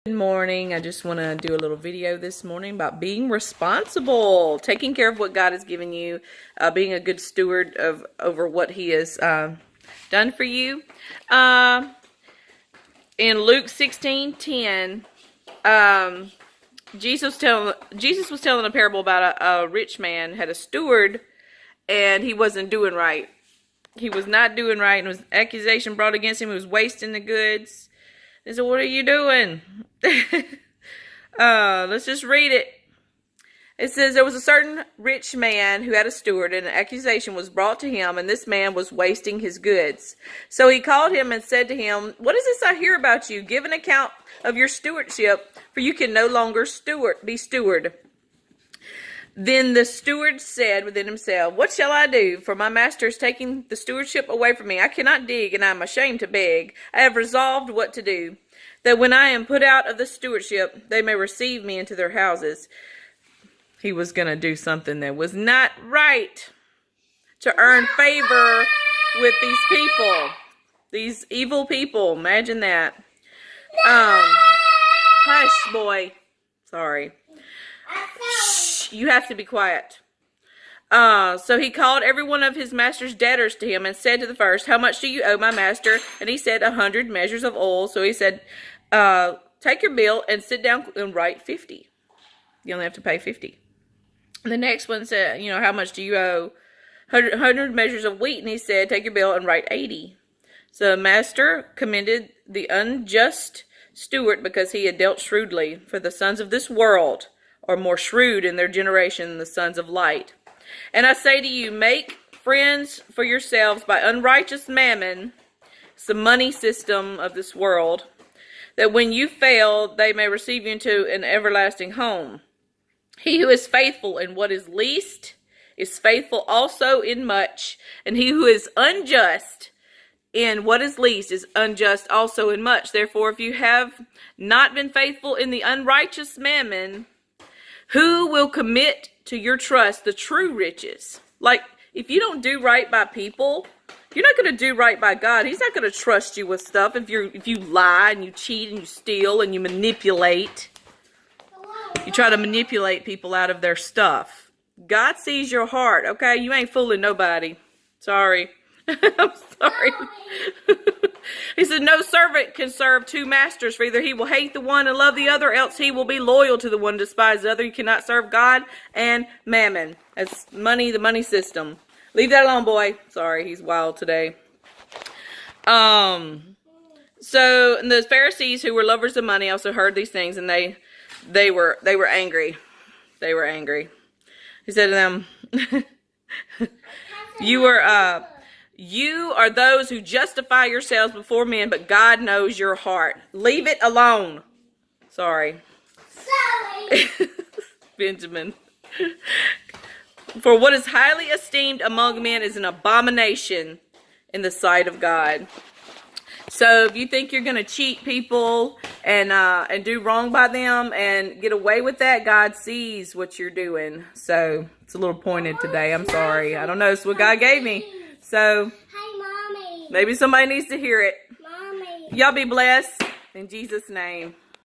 Good morning. I just want to do a little video this morning about being responsible, taking care of what God has given you, being a good steward over what He has done for you. In Luke 16:10, Jesus was telling a parable about a rich man had a steward, and he wasn't doing right. He was not doing right, and was accusation brought against him. He was wasting the goods. He said, "What are you doing?" Let's just read it. It says, there was a certain rich man who had a steward, and an accusation was brought to him, and this man was wasting his goods. So he called him and said to him, "What is this I hear about you? Give an account of your stewardship, for you can no longer be steward." Then the steward said within himself, "What shall I do? For my master is taking the stewardship away from me. I cannot dig, and I am ashamed to beg. I have resolved what to do, that when I am put out of the stewardship, they may receive me into their houses." He was going to do something that was not right to earn favor with these people, these evil people. Imagine that. Hush, boy. Sorry. Shh, you have to be quiet. So he called every one of his master's debtors to him and said to the first, "How much do you owe my master?" And he said, 100 measures of oil. So he said, "Take your bill and sit down and write 50. You only have to pay 50. And the next one said, "How much do you owe?" 100 measures of wheat. And he said, "Take your bill and write 80. So the master commended the unjust steward because he had dealt shrewdly. For the sons of this world are more shrewd in their generation than the sons of light. And I say to you, make friends for yourselves by unrighteous mammon," it's the money system of this world, "that when you fail, they may receive you into an everlasting home. He who is faithful in what is least is faithful also in much, and he who is unjust in what is least is unjust also in much. Therefore, if you have not been faithful in the unrighteous mammon, who will commit to your trust the true riches?" Like, if you don't do right by people, you're not going to do right by God. He's not going to trust you with stuff if you lie and you cheat and you steal and you manipulate. You try to manipulate people out of their stuff. God sees your heart, okay? You ain't fooling nobody. Sorry. I'm sorry. He said, "No servant can serve two masters, for either he will hate the one and love the other, else he will be loyal to the one and despise the other. You cannot serve God and mammon." That's money, the money system. Leave that alone, boy. Sorry, he's wild today. So the Pharisees, who were lovers of money, also heard these things, and they were angry. They were angry. He said to them, You are those who justify yourselves before men, but God knows your heart. Leave it alone." Sorry. Benjamin. "For what is highly esteemed among men is an abomination in the sight of God." So if you think you're going to cheat people and do wrong by them and get away with that, God sees what you're doing. So it's a little pointed today. I'm sorry. I don't know. It's what God gave me. So Hey, Mommy. maybe somebody needs to hear it. Mommy. Y'all be blessed in Jesus' name.